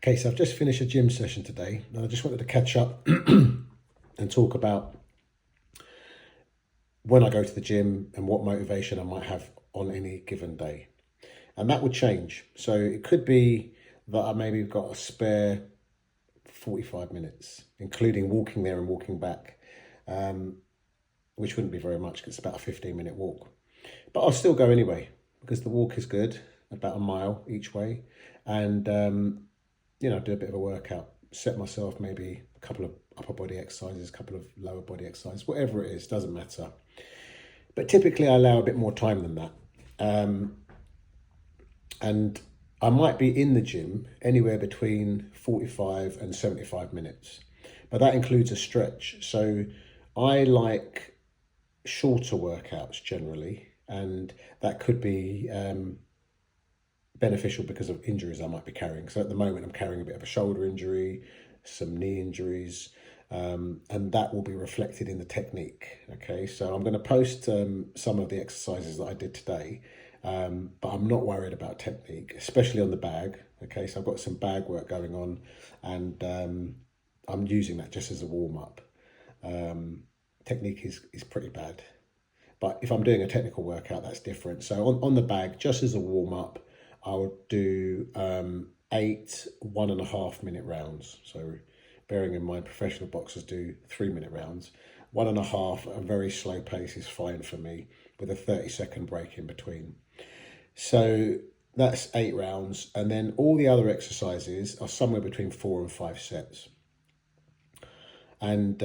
Okay, so I've just finished a gym session today, and I just wanted to catch up and talk about when I go to the gym and what motivation I might have on any given day. And that would change. So it could be that I maybe got a spare 45 minutes, including walking there and walking back, which wouldn't be very much because it's about a 15-minute walk. But I'll still go anyway because the walk is good, about a mile each way. And do a bit of a workout, set myself maybe a couple of upper body exercises, a couple of lower body exercises, whatever it is, doesn't matter. But typically I allow a bit more time than that. And I might be in the gym anywhere between 45 and 75 minutes, but that includes a stretch. So I like shorter workouts generally, and that could be beneficial because of injuries I might be carrying. So at the moment I'm carrying a bit of a shoulder injury, some knee injuries, and that will be reflected in the technique. Okay, so I'm going to post some of the exercises that I did today, but I'm not worried about technique, especially on the bag. Okay, so I've got some bag work going on, and I'm using that just as a warm-up. Technique is pretty bad, but if I'm doing a technical workout, that's different. So on the bag, just as a warm-up, I would do 8 1.5 minute rounds. So bearing in mind professional boxers do 3-minute rounds. 1.5 at a very slow pace is fine for me, with a 30-second break in between. So that's 8 rounds, and then all the other exercises are somewhere between 4 and 5 sets. And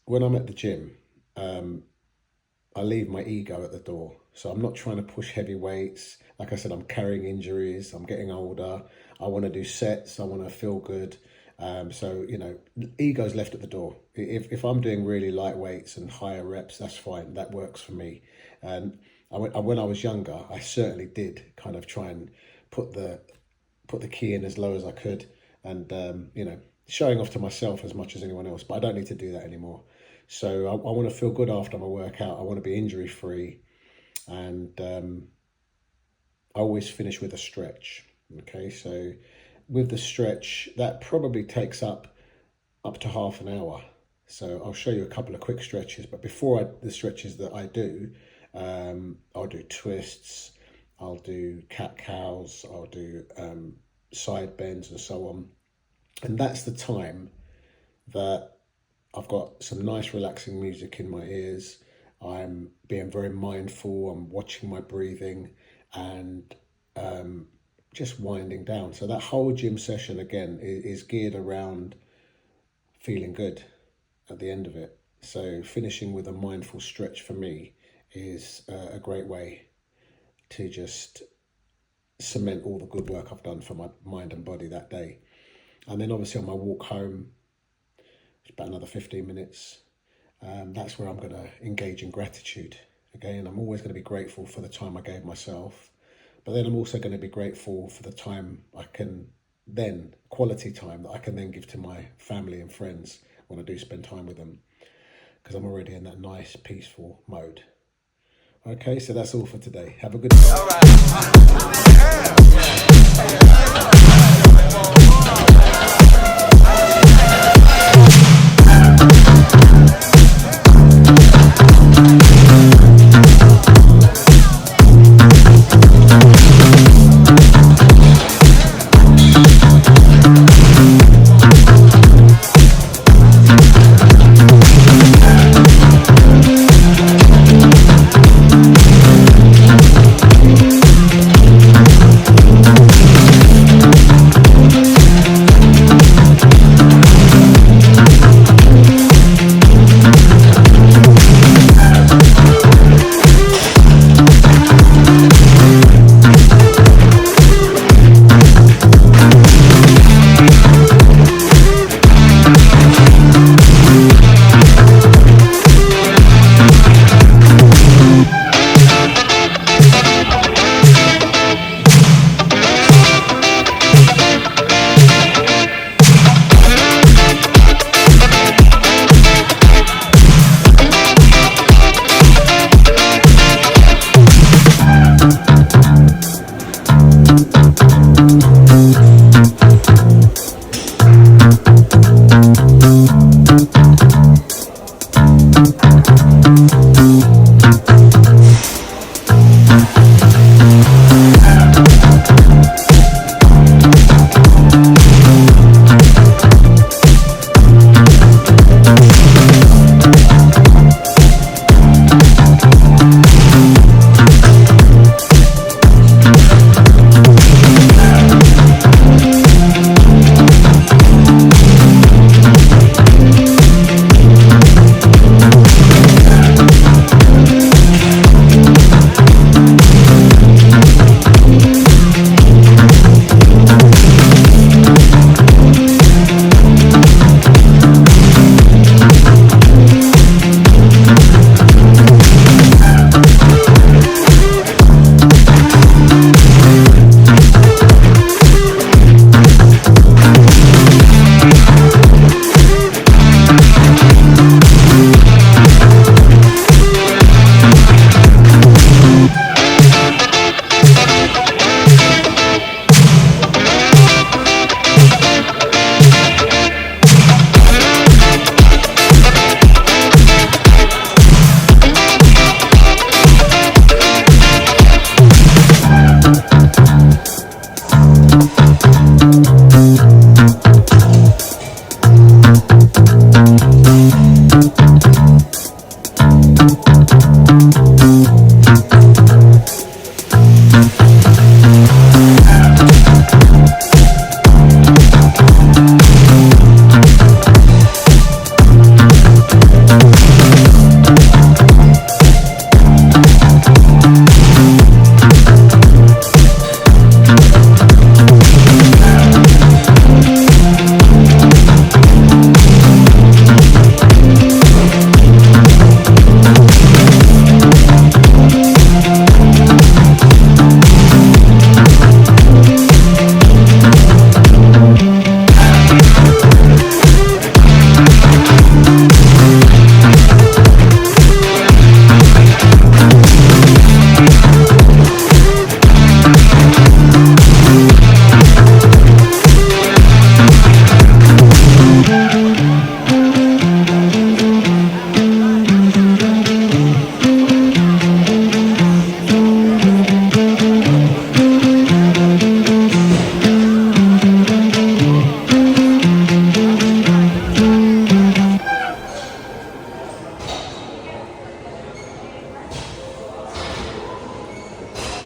when I'm at the gym, I leave my ego at the door. So I'm not trying to push heavy weights. Like I said, I'm carrying injuries. I'm getting older. I want to do sets. I want to feel good. So ego's left at the door. If I'm doing really light weights and higher reps, that's fine. That works for me. And when I was younger, I certainly did kind of try and put the key in as low as I could, and showing off to myself as much as anyone else. But I don't need to do that anymore. So I want to feel good after my workout. I want to be injury free, and I always finish with a stretch. Okay, so with the stretch, that probably takes up to half an hour. So I'll show you a couple of quick stretches, but before the stretches that I do, I'll do twists, I'll do cat-cows, I'll do side bends and so on. And that's the time that I've got some nice relaxing music in my ears. I'm being very mindful. I'm watching my breathing and just winding down. So that whole gym session, again, is geared around feeling good at the end of it. So finishing with a mindful stretch for me is a great way to just cement all the good work I've done for my mind and body that day. And then obviously on my walk home, it's about another 15 minutes. That's where I'm going to engage in gratitude. Again, I'm always going to be grateful for the time I gave myself, but then I'm also going to be grateful for the time quality time that I can then give to my family and friends when I do spend time with them, because I'm already in that nice, peaceful mode. Okay, so that's all for today. Have a good day. All right.